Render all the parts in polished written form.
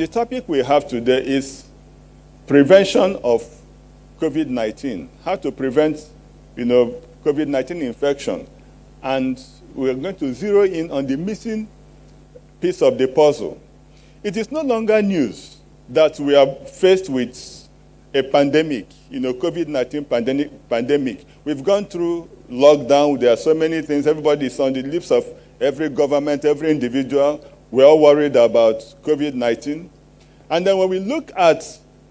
topic we have today is prevention of COVID-19, how to prevent, COVID-19 infection. And we're going to zero in on the missing piece of the puzzle. It is no longer news that we are faced with a pandemic, COVID-19 pandemic. We've gone through lockdown. There are so many things. Everybody is on the lips of every government, every individual. We're all worried about COVID-19. And then when we look at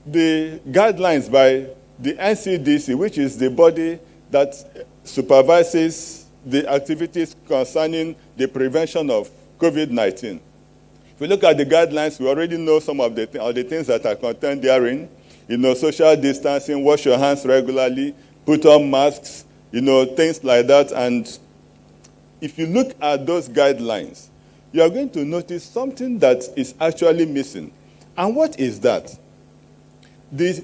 the guidelines by the CDC, which is the body that supervises the activities concerning the prevention of COVID-19. If we look at the guidelines, we already know some of the things that are contained therein. Social distancing, wash your hands regularly, put on masks, things like that. And if you look at those guidelines, you are going to notice something that is actually missing. And what is that? The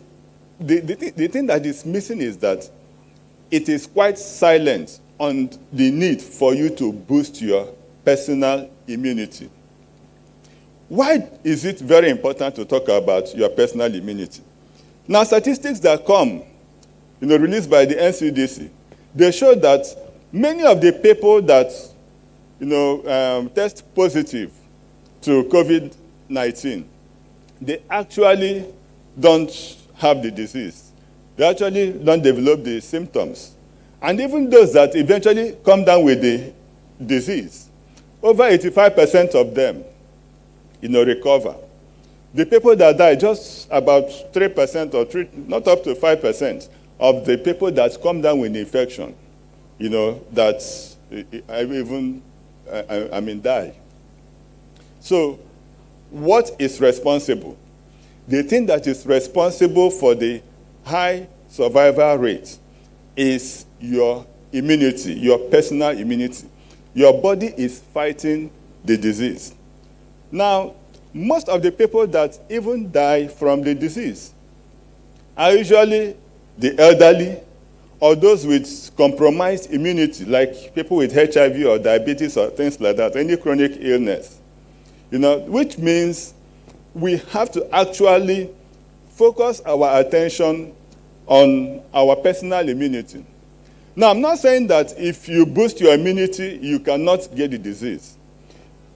thing that is missing is that it is quite silent on the need for you to boost your personal immunity. Why is it very important to talk about your personal immunity? Now, statistics that come, released by the NCDC, they show that many of the people that, test positive to COVID-19, they actually don't have the disease. They actually don't develop the symptoms. And even those that eventually come down with the disease, over 85% of them, recover. The people that die, just about 3% or not up to 5% of the people that come down with the infection, that even die. So what is responsible? The thing that is responsible for the high survival rate is your immunity, your personal immunity. Your body is fighting the disease. Now, most of the people that even die from the disease are usually the elderly or those with compromised immunity, like people with HIV or diabetes or things like that, any chronic illness. Which means we have to actually focus our attention on our personal immunity. Now, I'm not saying that if you boost your immunity, you cannot get the disease.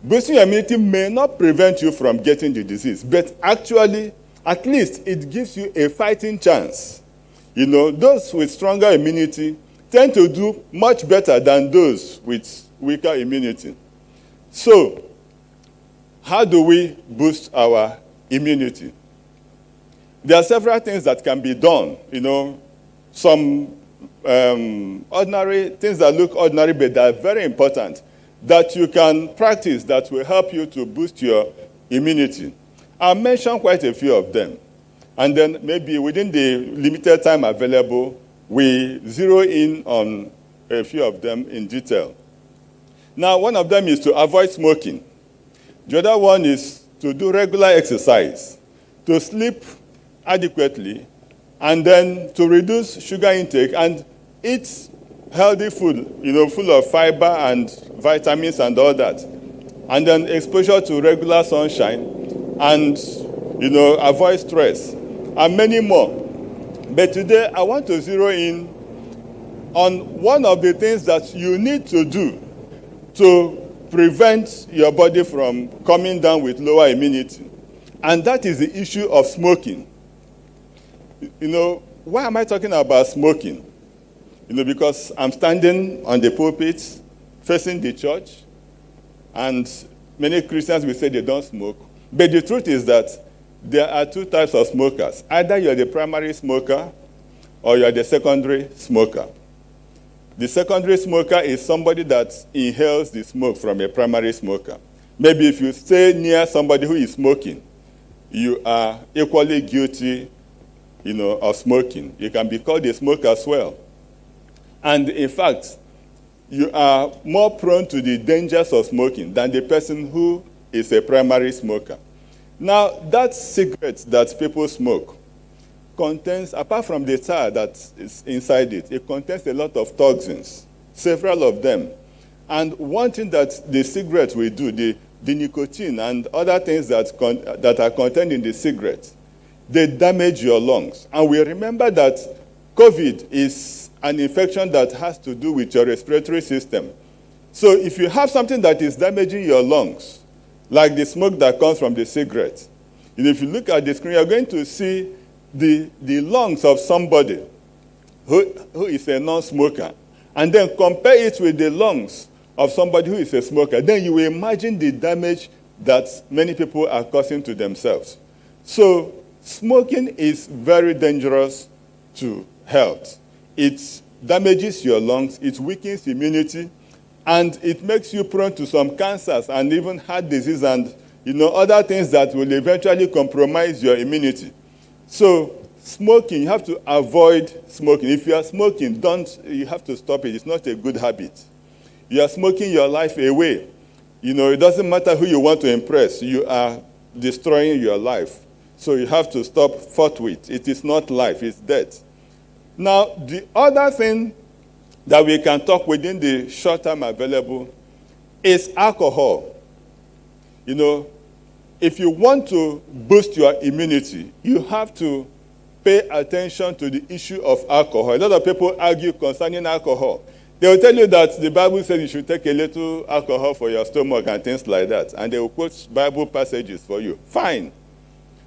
Boosting your immunity may not prevent you from getting the disease, but actually, at least it gives you a fighting chance. Those with stronger immunity tend to do much better than those with weaker immunity. So, how do we boost our immunity? There are several things that can be done. Some ordinary things that look ordinary, but they are very important, that you can practice that will help you to boost your immunity. I'll mention quite a few of them. And then maybe within the limited time available, we zero in on a few of them in detail. Now, one of them is to avoid smoking. The other one is to do regular exercise, to sleep adequately, and then to reduce sugar intake and eat healthy food, full of fiber and vitamins and all that. And then exposure to regular sunshine and, avoid stress and many more. But today I want to zero in on one of the things that you need to do to prevent your body from coming down with lower immunity. And that is the issue of smoking. Why am I talking about smoking? Because I'm standing on the pulpit facing the church, and many Christians will say they don't smoke. But the truth is that there are two types of smokers. Either you're the primary smoker or you're the secondary smoker. The secondary smoker is somebody that inhales the smoke from a primary smoker. Maybe if you stay near somebody who is smoking, you are equally guilty, of smoking. You can be called a smoker as well. And in fact, you are more prone to the dangers of smoking than the person who is a primary smoker. Now, that cigarette that people smoke contains, apart from the tar that is inside it, it contains a lot of toxins, several of them. And one thing that the cigarette will do, the the nicotine and other things that are contained in the cigarette, they damage your lungs. And we remember that COVID is an infection that has to do with your respiratory system. So if you have something that is damaging your lungs, like the smoke that comes from the cigarette, if you look at the screen, you're going to see the lungs of somebody who is a non-smoker, and then compare it with the lungs of somebody who is a smoker. Then you will imagine the damage that many people are causing to themselves. So smoking is very dangerous to health. It damages your lungs, it weakens immunity, and it makes you prone to some cancers and even heart disease and other things that will eventually compromise your immunity. So smoking, you have to avoid smoking. If you are smoking, you have to stop it. It's not a good habit. You are smoking your life away. It doesn't matter who you want to impress. You are destroying your life. So you have to stop forthwith. It is not life, it's death. Now, the other thing that we can talk within the short time available is alcohol. If you want to boost your immunity, you have to pay attention to the issue of alcohol. A lot of people argue concerning alcohol. They will tell you that the Bible says you should take a little alcohol for your stomach and things like that. And they will quote Bible passages for you. Fine.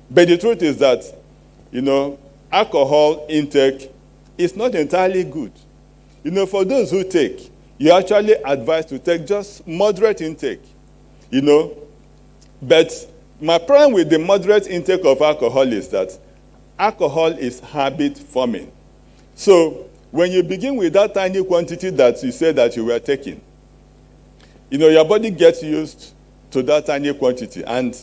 But the truth is that, alcohol intake is not entirely good. For those who take, you actually advise to take just moderate intake. But my problem with the moderate intake of alcohol is that alcohol is habit forming. So when you begin with that tiny quantity that you said that you were taking, your body gets used to that tiny quantity. And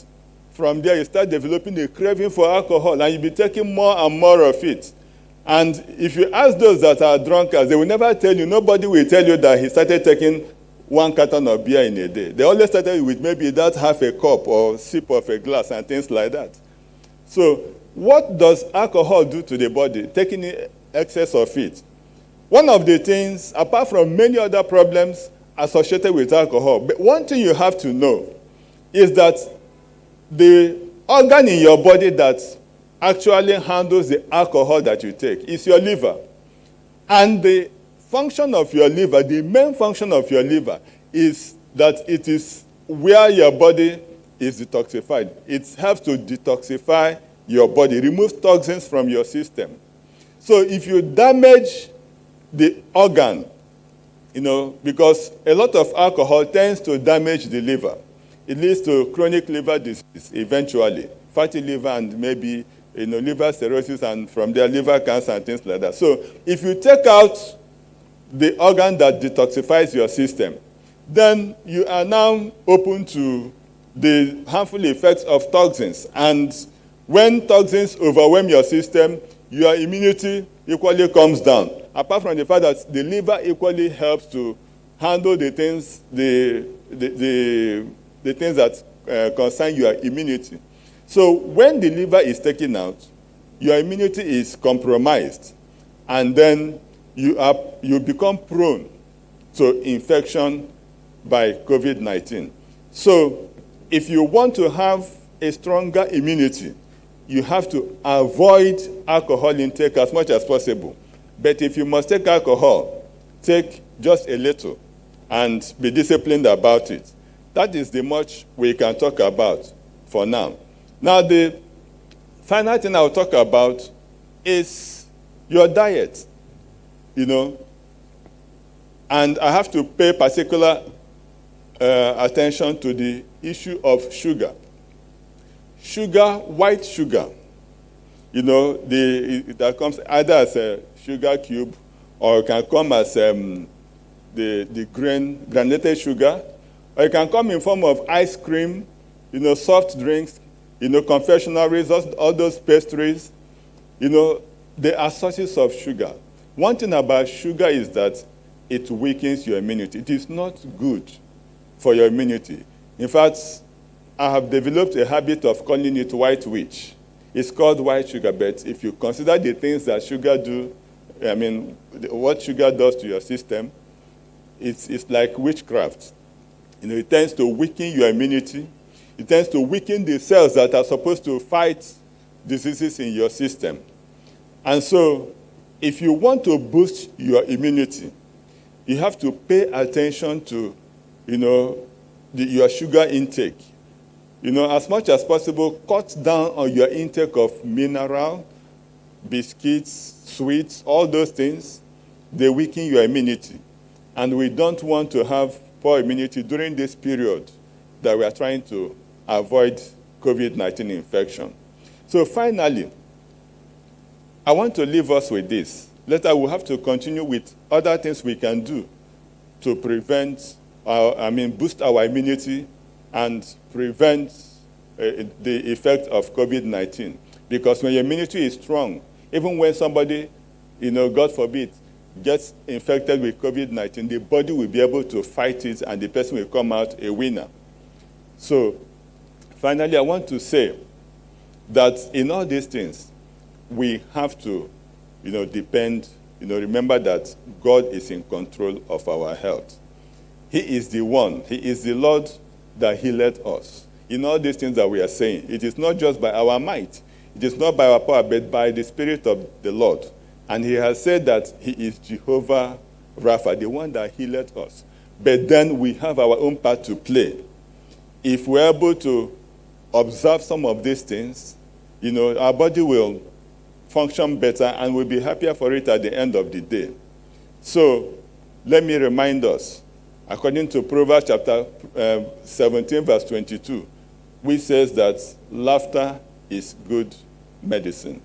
from there, you start developing a craving for alcohol, and you'll be taking more and more of it. And if you ask those that are drunkards, they will never tell you, nobody will tell you that he started taking 1 carton of beer in a day. They always started with maybe that half a cup or sip of a glass and things like that. So what does alcohol do to the body, taking excess of it? One of the things, apart from many other problems associated with alcohol, but one thing you have to know is that the organ in your body that actually handles the alcohol that you take is your liver. And the function of your liver, the main function of your liver, is that it is where your body is detoxified. It helps to detoxify your body, remove toxins from your system. So if you damage the organ, because a lot of alcohol tends to damage the liver. It leads to chronic liver disease eventually, fatty liver and maybe liver cirrhosis, and from there liver cancer and things like that. So if you take out the organ that detoxifies your system, then you are now open to the harmful effects of toxins. And when toxins overwhelm your system, your immunity equally comes down. Apart from the fact that the liver equally helps to handle the things, the things that concern your immunity. So when the liver is taken out, your immunity is compromised, and then you become prone to infection by COVID-19. So if you want to have a stronger immunity, you have to avoid alcohol intake as much as possible. But if you must take alcohol, take just a little and be disciplined about it. That is the much we can talk about for now. Now, the final thing I'll talk about is your diet, And I have to pay particular attention to the issue of sugar. Sugar, white sugar, that comes either as a sugar cube or it can come as the granulated sugar, or it can come in form of ice cream, soft drinks, confectionaries, all those pastries, they are sources of sugar. One thing about sugar is that it weakens your immunity. It is not good for your immunity. In fact, I have developed a habit of calling it white witch. It's called white sugar, but if you consider the things that sugar do, what sugar does to your system, it's like witchcraft. It tends to weaken your immunity. It tends to weaken the cells that are supposed to fight diseases in your system. And so, if you want to boost your immunity, you have to pay attention to, your sugar intake. As much as possible, cut down on your intake of mineral, biscuits, sweets, all those things. They weaken your immunity. And we don't want to have poor immunity during this period that we are trying to avoid COVID-19 infection. So finally, I want to leave us with this. Later, we'll have to continue with other things we can do to boost our immunity and prevent the effect of COVID-19. Because when your immunity is strong, even when somebody, God forbid, gets infected with COVID-19, the body will be able to fight it and the person will come out a winner. So, finally, I want to say that in all these things, we have to, remember that God is in control of our health. He is the one, He is the Lord that healeth us. In all these things that we are saying, it is not just by our might, it is not by our power, but by the Spirit of the Lord. And He has said that He is Jehovah Rapha, the one that healeth us. But then we have our own part to play. If we're able to observe some of these things, our body will function better and we'll be happier for it at the end of the day. So, let me remind us, according to Proverbs chapter 17, verse 22, which says that laughter is good medicine.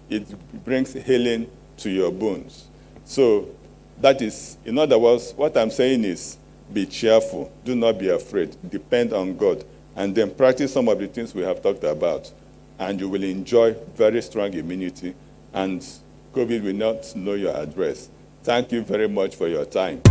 It brings healing to your bones. So, that is, in other words, what I'm saying is, be cheerful. Do not be afraid. Depend on God. And then practice some of the things we have talked about. And you will enjoy very strong immunity. And COVID will not know your address. Thank you very much for your time.